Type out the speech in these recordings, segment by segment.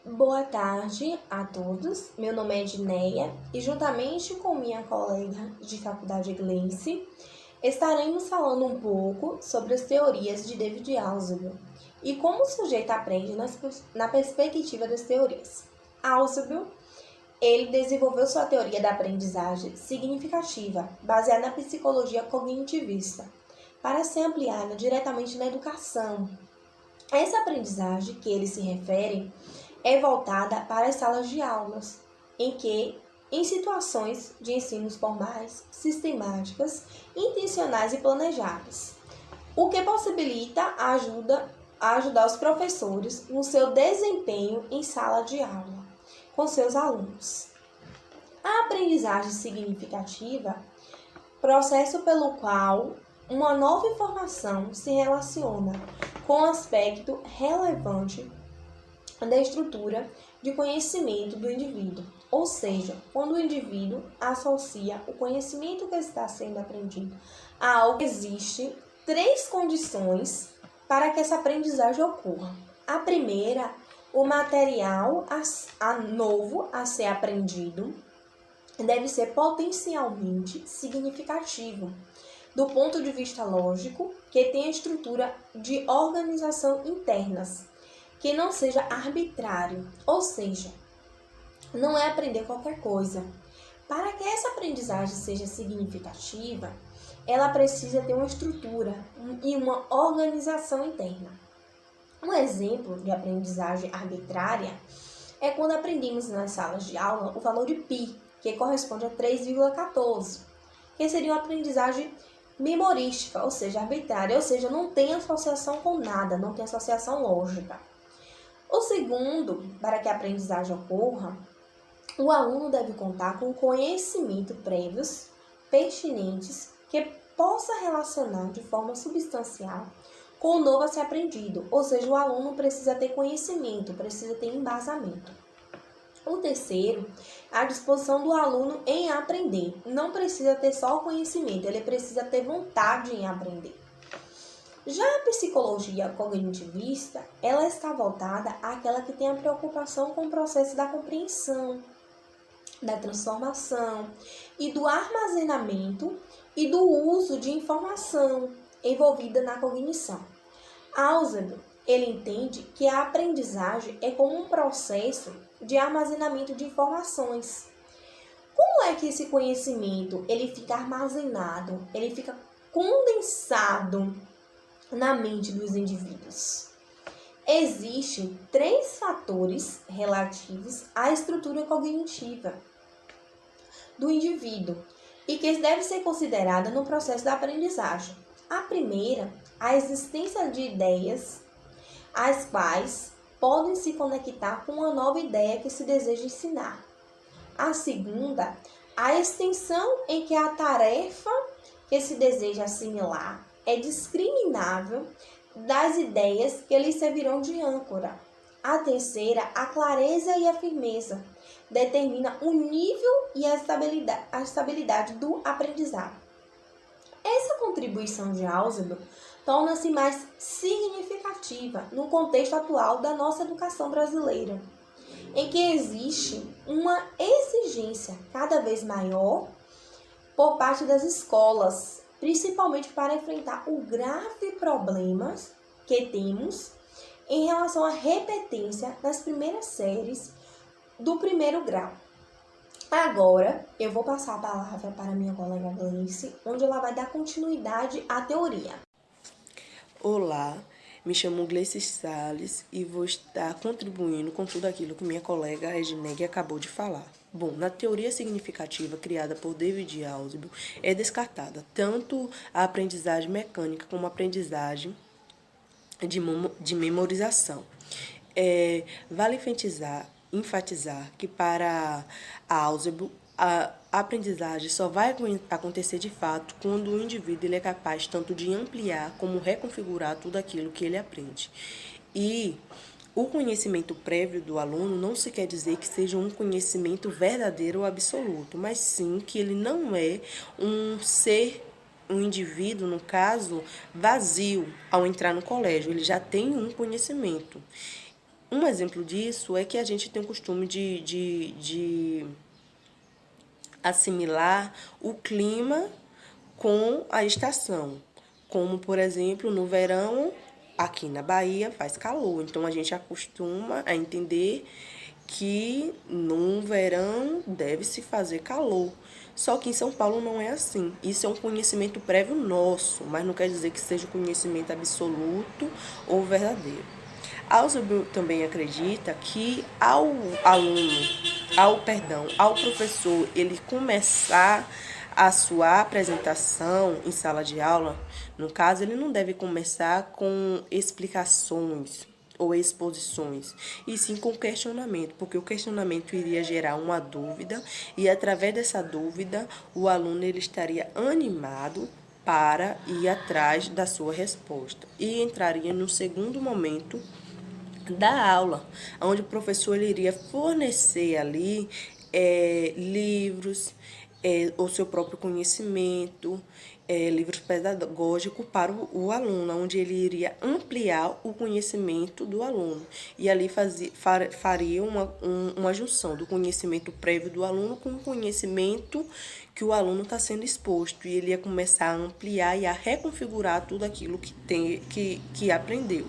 Boa tarde a todos. Meu nome é Edneia e, juntamente com minha colega de faculdade Gleice, estaremos falando um pouco sobre as teorias de David Ausubel e como o sujeito aprende na perspectiva das teorias. Ausubel, ele desenvolveu sua teoria da aprendizagem significativa, baseada na psicologia cognitivista, para ser ampliada diretamente na educação. Essa aprendizagem que ele se refere é voltada para as salas de aulas, em situações de ensinos formais, sistemáticas, intencionais e planejadas, o que possibilita ajudar os professores no seu desempenho em sala de aula com seus alunos. A aprendizagem significativa, processo pelo qual uma nova informação se relaciona com um aspecto relevante da estrutura de conhecimento do indivíduo, ou seja, quando o indivíduo associa o conhecimento que está sendo aprendido a algo, existem três condições para que essa aprendizagem ocorra. A primeira, o material novo a ser aprendido deve ser potencialmente significativo, do ponto de vista lógico, que tenha estrutura de organização internas, que não seja arbitrário, ou seja, não é aprender qualquer coisa. Para que essa aprendizagem seja significativa, ela precisa ter uma estrutura e uma organização interna. Um exemplo de aprendizagem arbitrária é quando aprendemos nas salas de aula o valor de π, que corresponde a 3,14, que seria uma aprendizagem memorística, ou seja, arbitrária, ou seja, não tem associação com nada, não tem associação lógica. O segundo, para que a aprendizagem ocorra, o aluno deve contar com conhecimento prévios, pertinentes, que possa relacionar de forma substancial com o novo a ser aprendido, ou seja, o aluno precisa ter conhecimento, precisa ter embasamento. O terceiro, a disposição do aluno em aprender. Não precisa ter só o conhecimento, ele precisa ter vontade em aprender. Já a psicologia cognitivista, ela está voltada àquela que tem a preocupação com o processo da compreensão, da transformação e do armazenamento e do uso de informação envolvida na cognição. Ausubel, ele entende que a aprendizagem é como um processo de armazenamento de informações. Como é que esse conhecimento ele fica armazenado, ele fica condensado na mente dos indivíduos? Existem três fatores relativos à estrutura cognitiva do indivíduo e que deve ser considerada no processo da aprendizagem. A primeira, a existência de ideias, as quais podem se conectar com uma nova ideia que se deseja ensinar. A segunda, a extensão em que a tarefa que se deseja assimilar é discriminável das ideias que lhes servirão de âncora. A terceira, a clareza e a firmeza, determina o nível e a estabilidade do aprendizado. Essa contribuição de Ausubel torna-se mais significativa no contexto atual da nossa educação brasileira, em que existe uma exigência cada vez maior por parte das escolas, principalmente para enfrentar o grave problema que temos em relação à repetência das primeiras séries do primeiro grau. Agora, eu vou passar a palavra para minha colega Gleice, onde ela vai dar continuidade à teoria. Olá, me chamo Gleice Salles e vou estar contribuindo com tudo aquilo que minha colega Edneia acabou de falar. Bom, na teoria significativa criada por David Ausubel, é descartada tanto a aprendizagem mecânica como a aprendizagem de memorização. Vale enfatizar que para Ausubel, a aprendizagem só vai acontecer de fato quando o indivíduo ele é capaz tanto de ampliar como reconfigurar tudo aquilo que ele aprende. E o conhecimento prévio do aluno não se quer dizer que seja um conhecimento verdadeiro ou absoluto, mas sim que ele não é um indivíduo, no caso, vazio ao entrar no colégio, ele já tem um conhecimento. Um exemplo disso é que a gente tem o costume de assimilar o clima com a estação. Como, por exemplo, no verão, aqui na Bahia faz calor. Então, a gente acostuma a entender que no verão deve-se fazer calor. Só que em São Paulo não é assim. Isso é um conhecimento prévio nosso, mas não quer dizer que seja um conhecimento absoluto ou verdadeiro. Ausubel também acredita que ao professor, ele começar a sua apresentação em sala de aula, no caso, ele não deve começar com explicações ou exposições, e sim com questionamento, porque o questionamento iria gerar uma dúvida e através dessa dúvida o aluno ele estaria animado para ir atrás da sua resposta e entraria no segundo momento da aula, onde o professor ele iria fornecer ali livros, o seu próprio conhecimento, livros pedagógicos para o aluno, onde ele iria ampliar o conhecimento do aluno. E ali faria uma junção do conhecimento prévio do aluno com o conhecimento que o aluno está sendo exposto. E ele ia começar a ampliar e a reconfigurar tudo aquilo que aprendeu.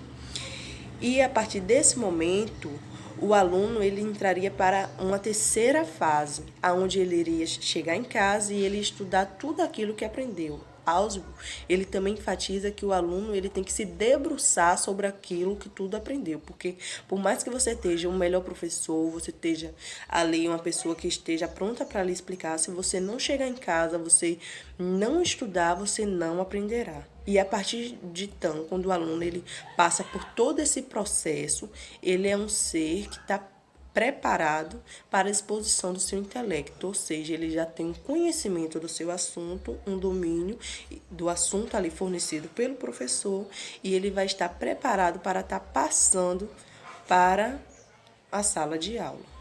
E a partir desse momento, o aluno ele entraria para uma terceira fase, onde ele iria chegar em casa e ele estudar tudo aquilo que aprendeu. Ausubel, ele também enfatiza que o aluno ele tem que se debruçar sobre aquilo que tudo aprendeu, porque por mais que você esteja um melhor professor, você esteja ali uma pessoa que esteja pronta para lhe explicar, se você não chegar em casa, você não estudar, você não aprenderá. E a partir de então, quando o aluno ele passa por todo esse processo, ele é um ser que está preparado para a exposição do seu intelecto, ou seja, ele já tem um conhecimento do seu assunto, um domínio do assunto ali fornecido pelo professor, e ele vai estar preparado para estar passando para a sala de aula.